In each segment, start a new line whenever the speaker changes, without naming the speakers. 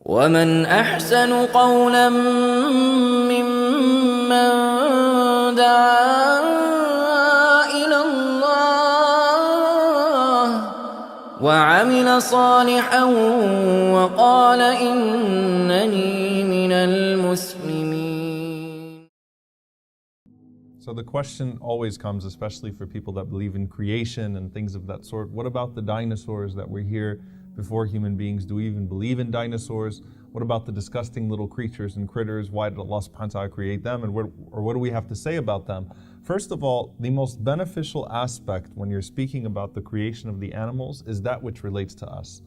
ومن أحسن قولا ممن دعا إلى الله وعمل صالحا وقال إنني من المسلمين.
So the question always comes, especially for people that believe in creation and things of that sort, what about the dinosaurs that were here before human beings? Do we even believe in dinosaurs? What about the disgusting little creatures and critters? Why did Allah subhanahu wa ta'ala create them? And what do we have to say about them? First of all, the most beneficial aspect when you're speaking about the creation of the animals is that which relates to us.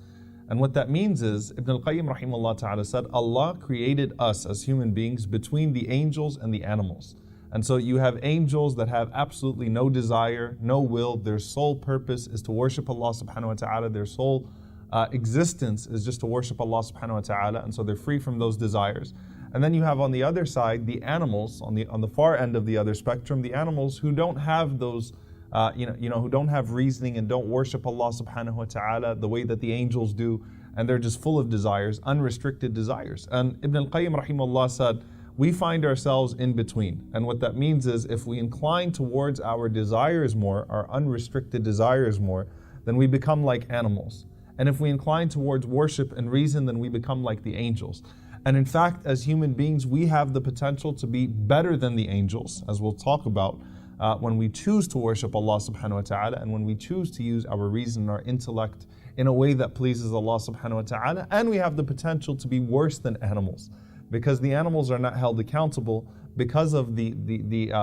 And what that means is, Ibn al-Qayyim rahimahullah ta'ala said, Allah created us as human beings between the angels and the animals. And so you have angels that have absolutely no desire, no will. Their sole purpose is to worship Allah subhanahu wa ta'ala. Their sole existence is just to worship Allah subhanahu wa ta'ala. And so they're free from those desires. And then you have on the other side, the animals, on the far end of the other spectrum, the animals who don't have those, who don't have reasoning and don't worship Allah subhanahu wa ta'ala the way that the angels do. And they're just full of desires, unrestricted desires. And Ibn al-Qayyim rahimahullah said, we find ourselves in between. And what that means is if we incline towards our desires more, our unrestricted desires more, then we become like animals. And if we incline towards worship and reason, then we become like the angels. And in fact, as human beings, we have the potential to be better than the angels, as we'll talk about, when we choose to worship Allah subhanahu wa ta'ala and when we choose to use our reason and our intellect in a way that pleases Allah subhanahu wa ta'ala. And we have the potential to be worse than animals, because the animals are not held accountable because of the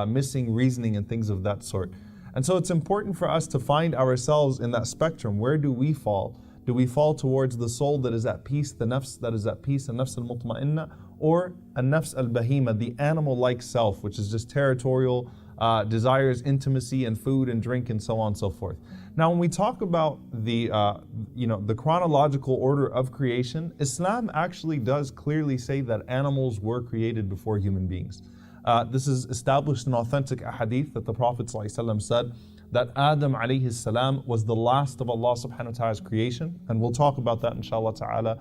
missing reasoning and things of that sort. And so it's important for us to find ourselves in that spectrum. Where do we fall? Do we fall towards the soul that is at peace, the nafs that is at peace, an nafs al-mutma'inna, or an nafs al-bahima, the animal-like self, which is just territorial, desires intimacy and food and drink and so on and so forth. Now, when we talk about the chronological order of creation, Islam actually does clearly say that animals were created before human beings. This is established in authentic ahadith that the Prophet ﷺ said that Adam alayhi salam was the last of Allah subhanahu wa ta'ala's creation. And we'll talk about that inshallah ta'ala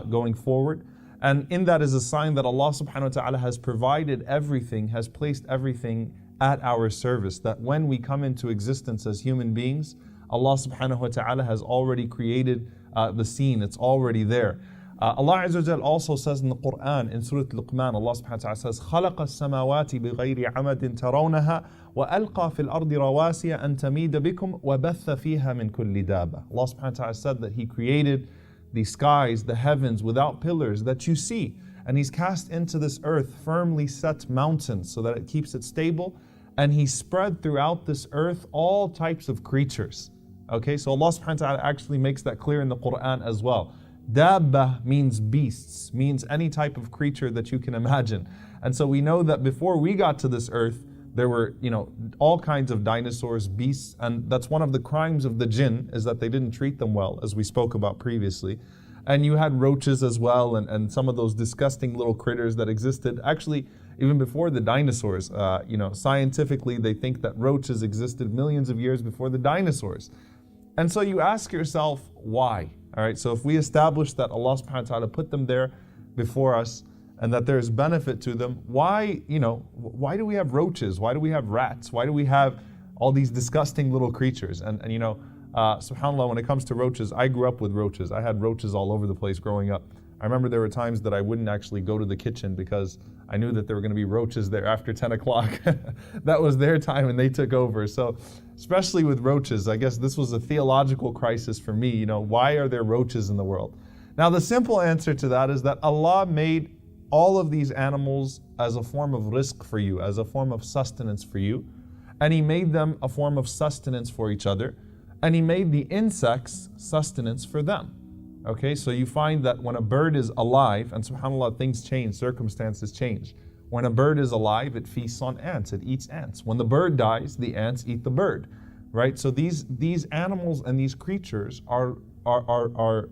going forward. And in that is a sign that Allah subhanahu wa ta'ala has provided everything, has placed everything at our service. That when we come into existence as human beings, Allah subhanahu wa ta'ala has already created the scene, it's already there. Allah Azza wa Jal also says in the Quran, in Surah Luqman, Allah subhanahu wa ta'ala says, خَلَقَ السَّمَاوَاتِ بِغَيْرِ عَمَدٍ تَرَوْنَهَا وَأَلْقَى فِي الْأَرْضِ رَوَاسِيَ أَن تَمِيدَ بِكُمْ وَبَثَّ فِيهَا مِن كُلِّ دَابَةٍ. Allah subhanahu wa ta'ala said that He created the skies, the heavens without pillars that you see. And He's cast into this earth firmly set mountains so that it keeps it stable. And He spread throughout this earth all types of creatures. Okay, so Allah subhanahu wa ta'ala actually makes that clear in the Quran as well. Dabba means beasts, means any type of creature that you can imagine. And so we know that before we got to this earth, there were, all kinds of dinosaurs, beasts, and that's one of the crimes of the jinn, is that they didn't treat them well, as we spoke about previously. And you had roaches as well, and some of those disgusting little critters that existed. Actually, even before the dinosaurs, scientifically they think that roaches existed millions of years before the dinosaurs. And so you ask yourself, why? All right, so if we establish that Allah subhanahu wa ta'ala put them there before us and that there's benefit to them, why do we have roaches? Why do we have rats? Why do we have all these disgusting little creatures? And subhanAllah, when it comes to roaches, I grew up with roaches. I had roaches all over the place growing up. I remember there were times that I wouldn't actually go to the kitchen because I knew that there were going to be roaches there after 10 o'clock. That was their time and they took over. So especially with roaches, I guess this was a theological crisis for me. Why are there roaches in the world? Now the simple answer to that is that Allah made all of these animals as a form of rizq for you, as a form of sustenance for you. And He made them a form of sustenance for each other. And He made the insects sustenance for them. Okay, so you find that when a bird is alive, and subhanAllah, things change, circumstances change. When a bird is alive, it feasts on ants, it eats ants. When the bird dies, the ants eat the bird, right? So these animals and these creatures are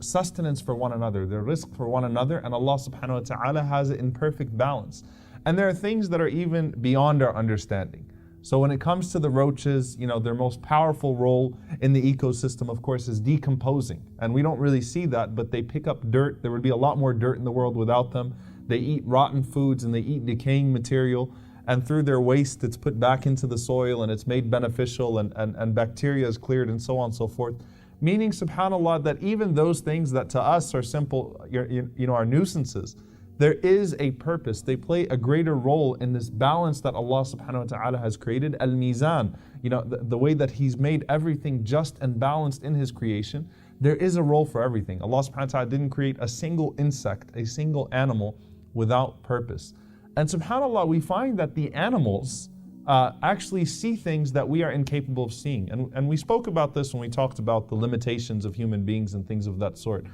sustenance for one another, they're rizq for one another, and Allah subhanahu wa ta'ala has it in perfect balance. And there are things that are even beyond our understanding. So when it comes to the roaches, their most powerful role in the ecosystem, of course, is decomposing. And we don't really see that, but they pick up dirt. There would be a lot more dirt in the world without them. They eat rotten foods and they eat decaying material. And through their waste, it's put back into the soil and it's made beneficial and bacteria is cleared and so on and so forth. Meaning, subhanAllah, that even those things that to us are simple, are nuisances, there is a purpose. They play a greater role in this balance that Allah subhanahu wa ta'ala has created. Al-Mizan, the way that He's made everything just and balanced in His creation. There is a role for everything. Allah subhanahu wa ta'ala didn't create a single insect, a single animal without purpose. And subhanAllah, we find that the animals actually see things that we are incapable of seeing. And we spoke about this when we talked about the limitations of human beings and things of that sort.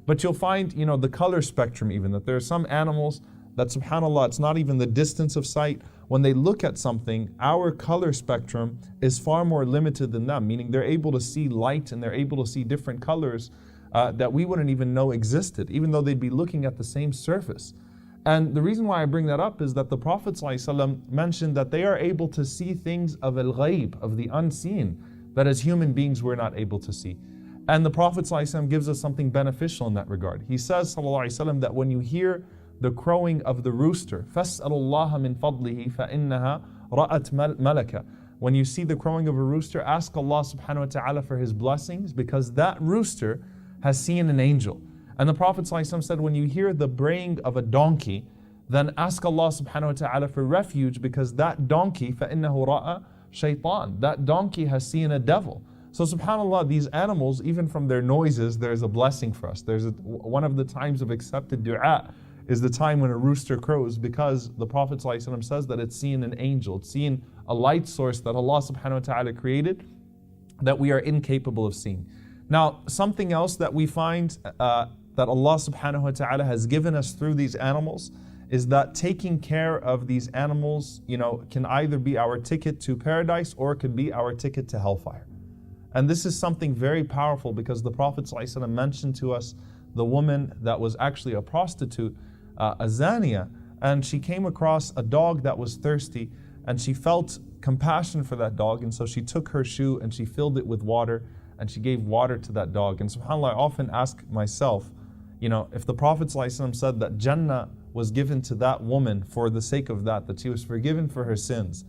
But you'll find, the color spectrum even, that there are some animals that subhanAllah, it's not even the distance of sight. When they look at something, our color spectrum is far more limited than them, meaning they're able to see light and they're able to see different colors that we wouldn't even know existed, even though they'd be looking at the same surface. And the reason why I bring that up is that the Prophet ﷺ mentioned that they are able to see things of al-ghayb, of the unseen, that as human beings we're not able to see. And the Prophet ﷺ gives us something beneficial in that regard. He says, ﷺ, that when you hear the crowing of the rooster, فَاسْأَلُ اللَّهَ مِنْ فَضْلِهِ فَإِنَّهَا رَأَتْ مَلَكَ. When you see the crowing of a rooster, ask Allah subhanahu wa ta'ala for His blessings, because that rooster has seen an angel. And the Prophet ﷺ said, when you hear the braying of a donkey, then ask Allah subhanahu wa ta'ala for refuge, because that donkey, فَإِنَّهُ رَأَ شَيْطَان, that donkey has seen a devil. So subhanAllah, these animals, even from their noises, there's a blessing for us. One of the times of accepted dua is the time when a rooster crows, because the Prophet ﷺ says that it's seeing an angel, it's seeing a light source that Allah subhanahu wa ta'ala created that we are incapable of seeing. Now, something else that we find that Allah subhanahu wa ta'ala has given us through these animals is that taking care of these animals, can either be our ticket to paradise or it could be our ticket to hellfire. And this is something very powerful, because the Prophet ﷺ mentioned to us the woman that was actually a prostitute, a zaniya, and she came across a dog that was thirsty, and she felt compassion for that dog, and so she took her shoe and she filled it with water, and she gave water to that dog. And subhanAllah, I often ask myself, if the Prophet ﷺ said that Jannah was given to that woman for the sake of that she was forgiven for her sins,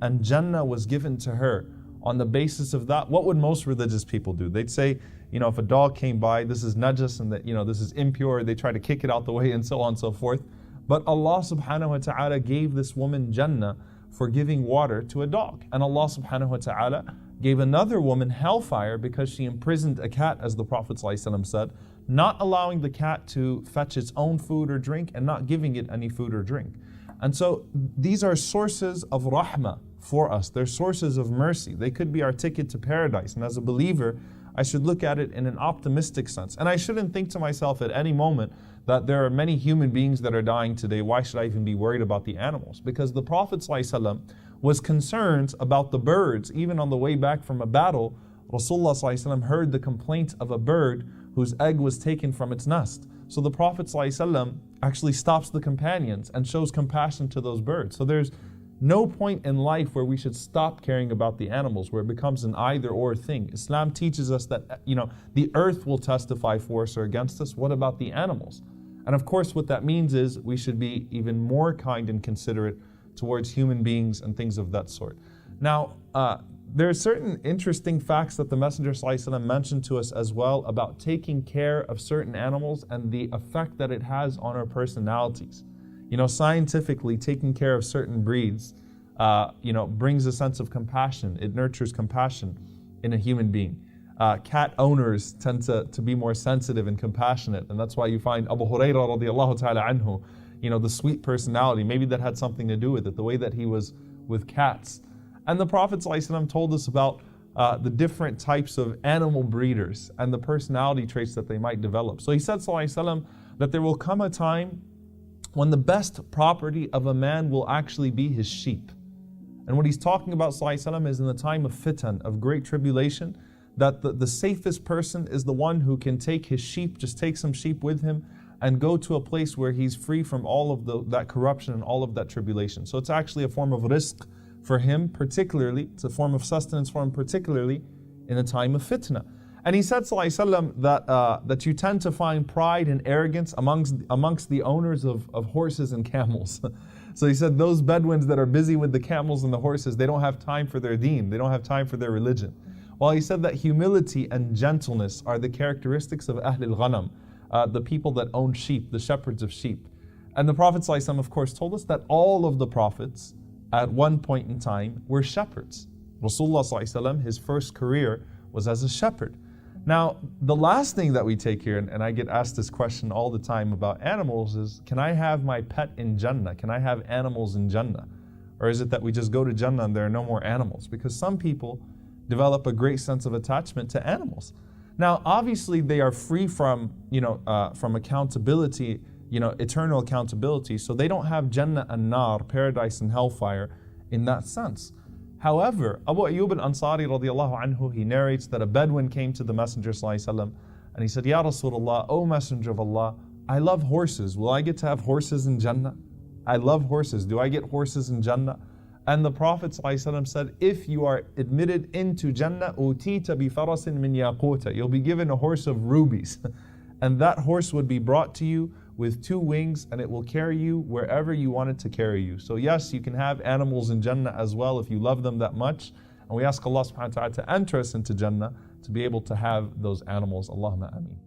and Jannah was given to her on the basis of that, what would most religious people do? They'd say, if a dog came by, this is najas and that, this is impure, they try to kick it out the way and so on and so forth. But Allah subhanahu wa ta'ala gave this woman Jannah for giving water to a dog. And Allah subhanahu wa ta'ala gave another woman hellfire because she imprisoned a cat, as the Prophet ﷺ said, not allowing the cat to fetch its own food or drink and not giving it any food or drink. And so these are sources of rahmah for us. They're sources of mercy. They could be our ticket to paradise. And as a believer, I should look at it in an optimistic sense. And I shouldn't think to myself at any moment that there are many human beings that are dying today. Why should I even be worried about the animals? Because the Prophet ﷺ was concerned about the birds. Even on the way back from a battle, Rasulullah ﷺ heard the complaint of a bird whose egg was taken from its nest. So the Prophet ﷺ actually stops the companions and shows compassion to those birds. So there's no point in life where we should stop caring about the animals, where it becomes an either or thing. Islam teaches us that, the earth will testify for us or against us. What about the animals? And of course, what that means is we should be even more kind and considerate towards human beings and things of that sort. Now, there are certain interesting facts that the Messenger ﷺ mentioned to us as well about taking care of certain animals and the effect that it has on our personalities. Scientifically, taking care of certain breeds, brings a sense of compassion. It nurtures compassion in a human being. Cat owners tend to be more sensitive and compassionate, and that's why you find Abu Hurairah radiallahu ta'ala anhu, the sweet personality, maybe that had something to do with it, the way that he was with cats. And the Prophet ﷺ told us about the different types of animal breeders and the personality traits that they might develop. So he said ﷺ that there will come a time when the best property of a man will actually be his sheep. And what he's talking about ﷺ is in the time of fitan, of great tribulation, that the safest person is the one who can take his sheep, just take some sheep with him and go to a place where he's free from all of that corruption and all of that tribulation. So it's actually a form of rizq for him particularly. It's a form of sustenance for him particularly in a time of fitna. And he said, sallallahu alaihi wasallam, that you tend to find pride and arrogance amongst the owners of horses and camels. So he said those Bedouins that are busy with the camels and the horses, they don't have time for their deen, they don't have time for their religion. While he said that humility and gentleness are the characteristics of Ahlul Ghanam, the people that own sheep, the shepherds of sheep. And the Prophet ﷺ, of course, told us that all of the prophets at one point in time were shepherds. Rasulullah ﷺ, his first career was as a shepherd. Now, the last thing that we take here, and I get asked this question all the time about animals, is can I have my pet in Jannah? Can I have animals in Jannah? Or is it that we just go to Jannah and there are no more animals? Because some people develop a great sense of attachment to animals. Now, obviously, they are free from, from accountability, eternal accountability. So they don't have Jannah and Nar, paradise and hellfire, in that sense. However, Abu Ayyub al-Ansari radiallahu anhu, he narrates that a Bedouin came to the Messenger sallallahu alaihi wasallam and he said, Ya Rasulullah, O Messenger of Allah, I love horses. Will I get to have horses in Jannah? I love horses. Do I get horses in Jannah? And the Prophet ﷺ said, if you are admitted into Jannah, utita bi farasin min yaquta, you'll be given a horse of rubies. And that horse would be brought to you with 2 wings, and it will carry you wherever you want it to carry you. So yes, you can have animals in Jannah as well if you love them that much. And we ask Allah subhanahu wa ta'ala to enter us into Jannah to be able to have those animals. Allahumma ameen.